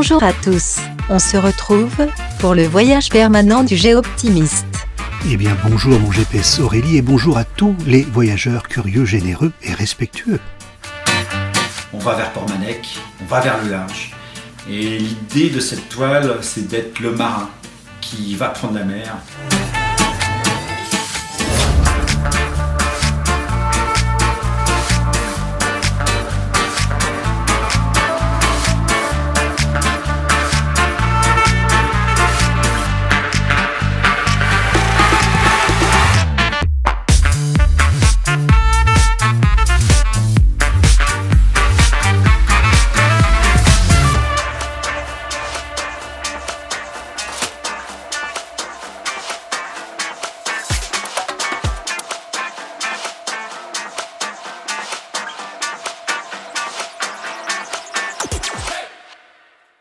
Bonjour à tous, on se retrouve pour le voyage permanent du Géoptimiste. Eh bien bonjour mon GPS Aurélie et bonjour à tous les voyageurs curieux, généreux et respectueux. On va vers Portmanec, on va vers le large. Et l'idée de cette toile, c'est d'être le marin qui va prendre la mer.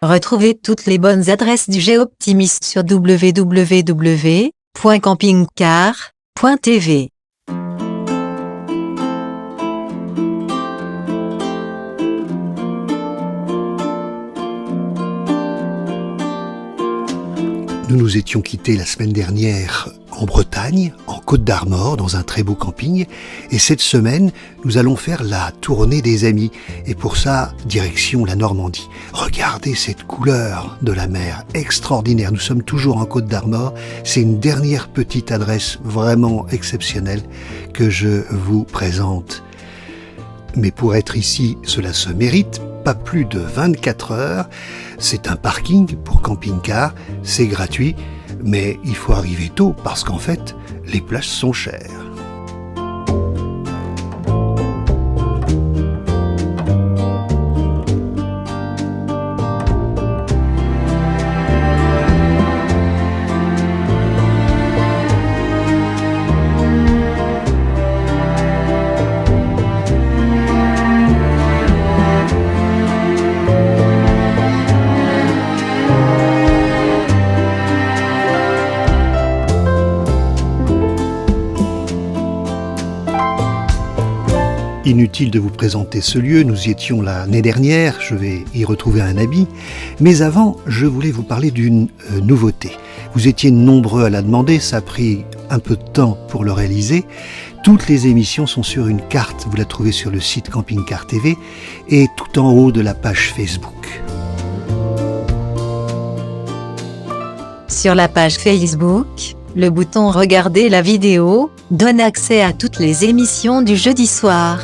Retrouvez toutes les bonnes adresses du Géoptimiste sur www.campingcar.tv. Nous nous étions quittés la semaine dernière en Bretagne, en Côte d'Armor, dans un très beau camping. Et cette semaine, nous allons faire la tournée des amis. Et pour ça, direction la Normandie. Regardez cette couleur de la mer, extraordinaire. Nous sommes toujours en Côte d'Armor. C'est une dernière petite adresse vraiment exceptionnelle que je vous présente. Mais pour être ici, cela se mérite. Pas plus de 24 heures. C'est un parking pour camping-car, c'est gratuit, mais il faut arriver tôt parce qu'en fait, les places sont chères. Inutile de vous présenter ce lieu, nous y étions l'année dernière, je vais y retrouver un habit. Mais avant, je voulais vous parler d'une nouveauté. Vous étiez nombreux à la demander, ça a pris un peu de temps pour le réaliser. Toutes les émissions sont sur une carte, vous la trouvez sur le site Camping Car TV et tout en haut de la page Facebook. Sur la page Facebook, le bouton « Regarder la vidéo » donne accès à toutes les émissions du jeudi soir.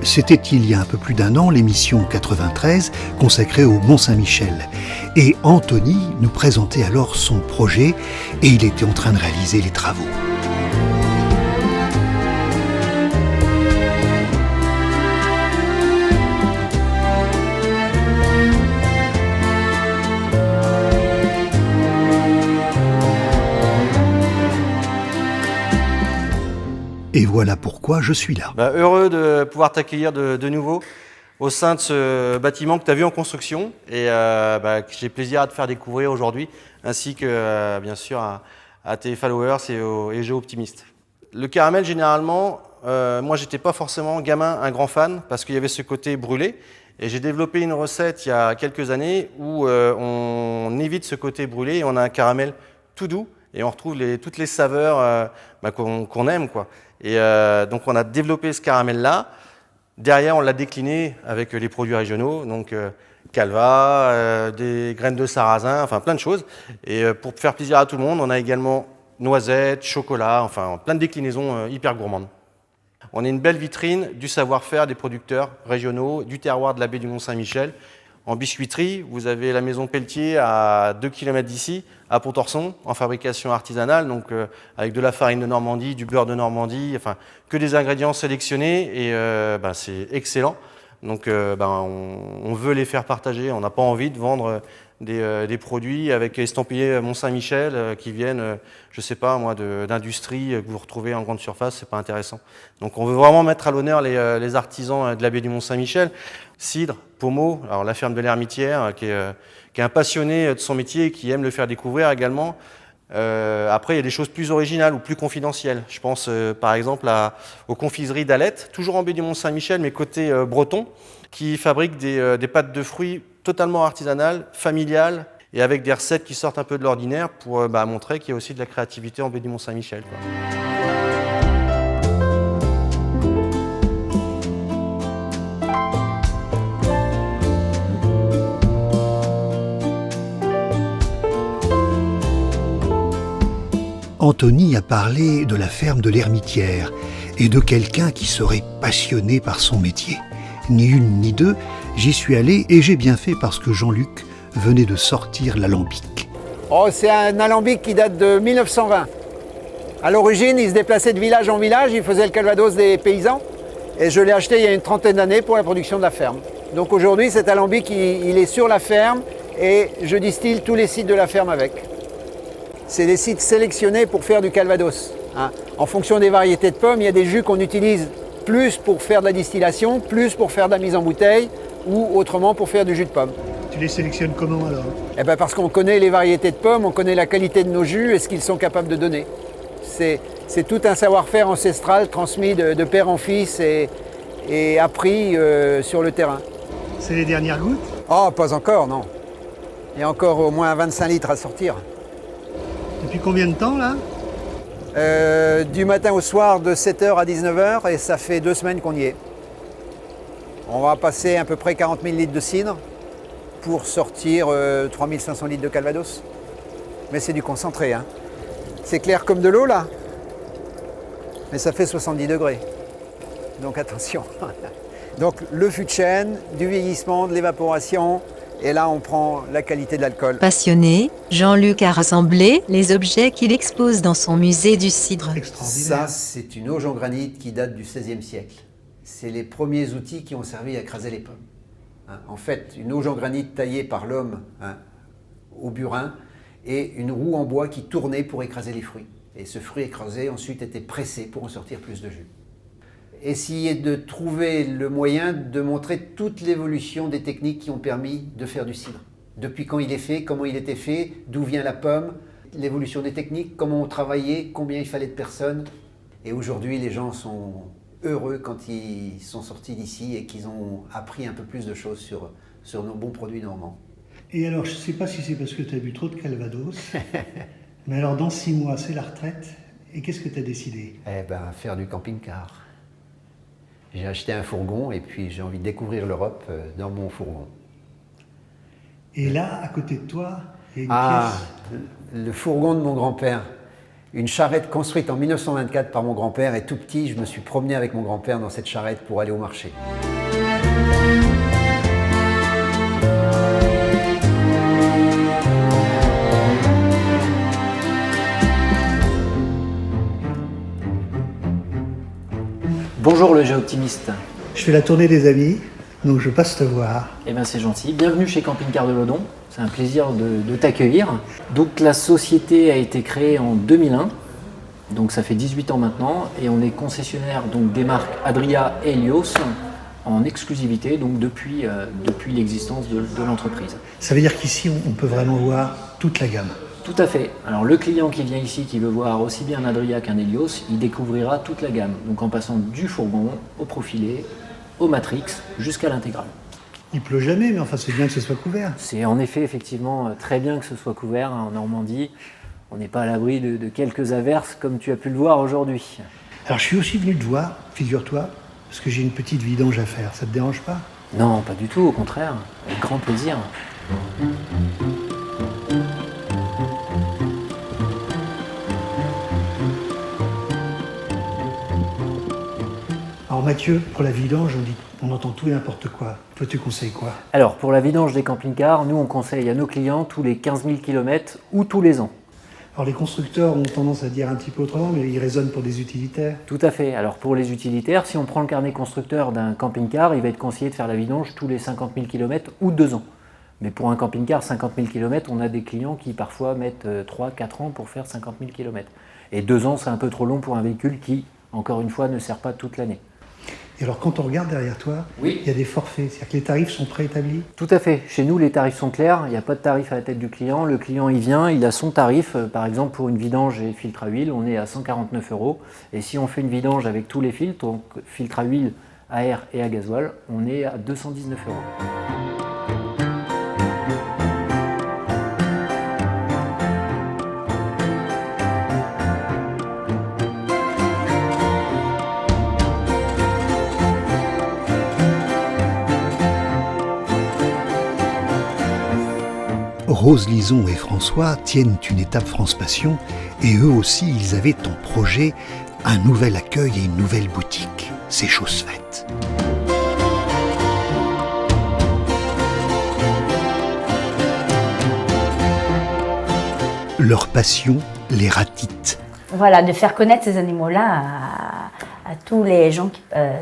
C'était il y a un peu plus d'un an l'émission 93 consacrée au Mont-Saint-Michel. Et Anthony nous présentait alors son projet et il était en train de réaliser les travaux. Et voilà pourquoi je suis là. Heureux de pouvoir t'accueillir de nouveau au sein de ce bâtiment que tu as vu en construction et que j'ai plaisir à te faire découvrir aujourd'hui, ainsi que bien sûr à tes followers et aux Géoptimistes. Le caramel, généralement, moi j'étais pas forcément gamin un grand fan parce qu'il y avait ce côté brûlé et j'ai développé une recette il y a quelques années où on évite ce côté brûlé et on a un caramel tout doux et on retrouve toutes les saveurs qu'on aime, quoi. Et donc on a développé ce caramel-là. Derrière, on l'a décliné avec les produits régionaux, donc calva, des graines de sarrasin, enfin plein de choses. Et pour faire plaisir à tout le monde, on a également noisettes, chocolat, enfin plein de déclinaisons hyper gourmandes. On est une belle vitrine du savoir-faire des producteurs régionaux, du terroir de la baie du Mont-Saint-Michel. En biscuiterie, vous avez la maison Pelletier à 2 km d'ici, à Pontorson, en fabrication artisanale, donc avec de la farine de Normandie, du beurre de Normandie, enfin que des ingrédients sélectionnés et c'est excellent. Donc on veut les faire partager, on n'a pas envie de vendre des produits avec estampillés Mont-Saint-Michel qui viennent, je sais pas moi, d'industrie que vous retrouvez en grande surface, c'est pas intéressant. Donc on veut vraiment mettre à l'honneur les artisans de la baie du Mont-Saint-Michel. Cidre, pommeau, alors la ferme de l'Hermitière qui est un passionné de son métier et qui aime le faire découvrir également. Après, il y a des choses plus originales ou plus confidentielles. Je pense par exemple aux confiseries d'Alette, toujours en baie du Mont-Saint-Michel, mais côté breton, qui fabriquent des pâtes de fruits totalement artisanales, familiales, et avec des recettes qui sortent un peu de l'ordinaire pour montrer qu'il y a aussi de la créativité en baie du Mont-Saint-Michel, quoi. Anthony a parlé de la ferme de l'Hermitière et de quelqu'un qui serait passionné par son métier. Ni une ni deux, j'y suis allé et j'ai bien fait parce que Jean-Luc venait de sortir l'alambic. Oh, c'est un alambic qui date de 1920. À l'origine, il se déplaçait de village en village, il faisait le calvados des paysans. Et je l'ai acheté il y a une trentaine d'années pour la production de la ferme. Donc aujourd'hui, cet alambic, il est sur la ferme et je distille tous les cidres de la ferme avec. C'est des cidres sélectionnés pour faire du calvados. En fonction des variétés de pommes, il y a des jus qu'on utilise plus pour faire de la distillation, plus pour faire de la mise en bouteille ou autrement pour faire du jus de pomme. Tu les sélectionnes comment alors ? Eh ben parce qu'on connaît les variétés de pommes, on connaît la qualité de nos jus et ce qu'ils sont capables de donner. C'est tout un savoir-faire ancestral transmis de père en fils et appris sur le terrain. C'est les dernières gouttes ? Oh, pas encore, non. Il y a encore au moins 25 litres à sortir. Depuis combien de temps là ? Du matin au soir, de 7h à 19h, et ça fait 2 semaines qu'on y est. On va passer à peu près 40 000 litres de cidre pour sortir 3500 litres de calvados. Mais c'est du concentré, hein. C'est clair comme de l'eau là, mais ça fait 70 degrés. Donc attention. Donc le fût de chêne, du vieillissement, de l'évaporation, et là on prend la qualité de l'alcool. Passionné, Jean-Luc a rassemblé les objets qu'il expose dans son musée du cidre. Ça, c'est une auge en granit qui date du XVIe siècle. C'est les premiers outils qui ont servi à écraser les pommes. En fait, une auge en granit taillée par l'homme au burin et une roue en bois qui tournait pour écraser les fruits. Et ce fruit écrasé ensuite était pressé pour en sortir plus de jus. Essayer de trouver le moyen de montrer toute l'évolution des techniques qui ont permis de faire du cidre. Depuis quand il est fait, comment il était fait, d'où vient la pomme, l'évolution des techniques, comment on travaillait, combien il fallait de personnes. Et aujourd'hui, les gens sont heureux quand ils sont sortis d'ici et qu'ils ont appris un peu plus de choses sur nos bons produits normands. Et alors, je ne sais pas si c'est parce que tu as bu trop de calvados, mais alors dans 6 mois, c'est la retraite, et qu'est-ce que tu as décidé ? Eh ben, faire du camping-car. J'ai acheté un fourgon et puis j'ai envie de découvrir l'Europe dans mon fourgon. Et là, à côté de toi, il y a une pièce. Le fourgon de mon grand-père. Une charrette construite en 1924 par mon grand-père, et tout petit, je me suis promené avec mon grand-père dans cette charrette pour aller au marché. Bonjour le géoptimiste. Je fais la tournée des amis, donc je passe te voir. Eh bien c'est gentil. Bienvenue chez Camping Car de Lodon. C'est un plaisir de t'accueillir. Donc la société a été créée en 2001. Donc ça fait 18 ans maintenant. Et on est concessionnaire donc, des marques Adria et Helios en exclusivité donc, depuis l'existence de l'entreprise. Ça veut dire qu'ici, on peut vraiment voir toute la gamme. Tout à fait. Alors le client qui vient ici, qui veut voir aussi bien un Adria qu'un Helios, il découvrira toute la gamme. Donc en passant du fourgon au profilé, au Matrix, jusqu'à l'intégrale. Il pleut jamais, mais enfin c'est bien que ce soit couvert. C'est en effet effectivement très bien que ce soit couvert en Normandie. On n'est pas à l'abri de quelques averses comme tu as pu le voir aujourd'hui. Alors je suis aussi venu te voir, figure-toi, parce que j'ai une petite vidange à faire. Ça te dérange pas ? Non, pas du tout, au contraire. Avec grand plaisir. Alors Mathieu, pour la vidange, on entend tout et n'importe quoi. Toi, tu conseilles quoi ? Alors, pour la vidange des camping-cars, nous, on conseille à nos clients tous les 15 000 km ou tous les ans. Alors les constructeurs ont tendance à dire un petit peu autrement, mais ils raisonnent pour des utilitaires. Tout à fait. Alors, pour les utilitaires, si on prend le carnet constructeur d'un camping-car, il va être conseillé de faire la vidange tous les 50 000 km ou 2 ans. Mais pour un camping-car, 50 000 km, on a des clients qui parfois mettent 3-4 ans pour faire 50 000 km. Et 2 ans, c'est un peu trop long pour un véhicule qui, encore une fois, ne sert pas toute l'année. Et alors quand on regarde derrière toi, Oui. il y a des forfaits, c'est-à-dire que les tarifs sont préétablis. Tout à fait. Chez nous, les tarifs sont clairs. Il n'y a pas de tarif à la tête du client. Le client, il vient, il a son tarif. Par exemple, pour une vidange et filtre à huile, on est à 149 €. Et si on fait une vidange avec tous les filtres, donc filtre à huile, à air et à gasoil, on est à 219 €. Rose Lison et François tiennent une étape France Passion et eux aussi ils avaient en projet un nouvel accueil et une nouvelle boutique. C'est chose faite. Leur passion, les ratites. Voilà, de faire connaître ces animaux-là à tous les gens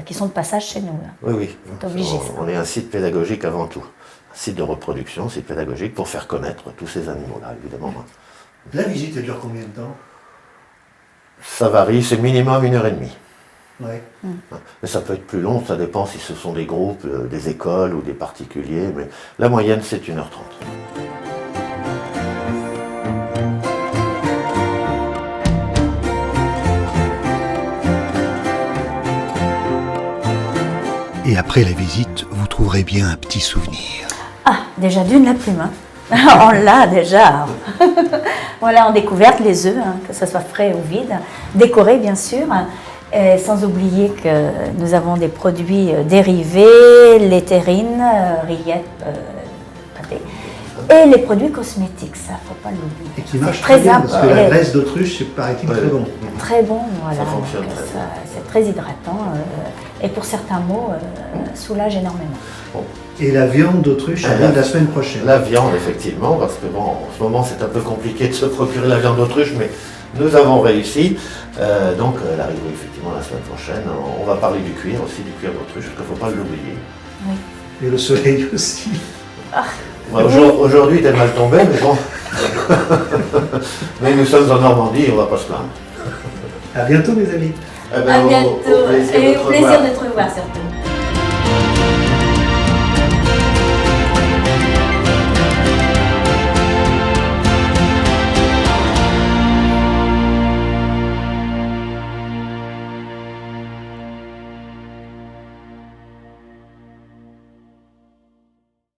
qui sont de passage chez nous. Là. Oui, oui. C'est obligé, ça. On est un site pédagogique avant tout. Un site de reproduction, site pédagogique pour faire connaître tous ces animaux-là, évidemment. La visite elle dure combien de temps? Ça varie, c'est minimum 1h30. Ouais. Mais ça peut être plus long, ça dépend si ce sont des groupes, des écoles ou des particuliers, mais la moyenne c'est 1h30. Et après la visite, vous trouverez bien un petit souvenir. Ah, déjà d'une la plume. Hein. On l'a déjà. Voilà, en découverte les œufs, hein, que ce soit frais ou vide, décorés bien sûr. Et sans oublier que nous avons des produits dérivés, les terrines, rillettes, pâté, et les produits cosmétiques, ça faut pas l'oublier. Et qui marche très bien, parce que la graisse d'autruche, c'est paraît-il très bon. Très bon, voilà. Ça fonctionne Donc, très bien. c'est très hydratant et pour certains mots, soulage énormément. Et la viande d'autruche, elle vient de la semaine prochaine. La viande, effectivement, parce que bon, en ce moment c'est un peu compliqué de se procurer la viande d'autruche, mais nous avons réussi. Donc elle arrive effectivement la semaine prochaine. On va parler du cuir aussi, du cuir d'autruche, parce qu'il ne faut pas l'oublier. Oui. Et le soleil aussi. Bon, aujourd'hui il est mal tombé, mais bon. Mais nous sommes en Normandie, on ne va pas se plaindre. À bientôt mes amis. Eh ben, À bientôt au plaisir de et te au plaisir revoir. de te revoir surtout.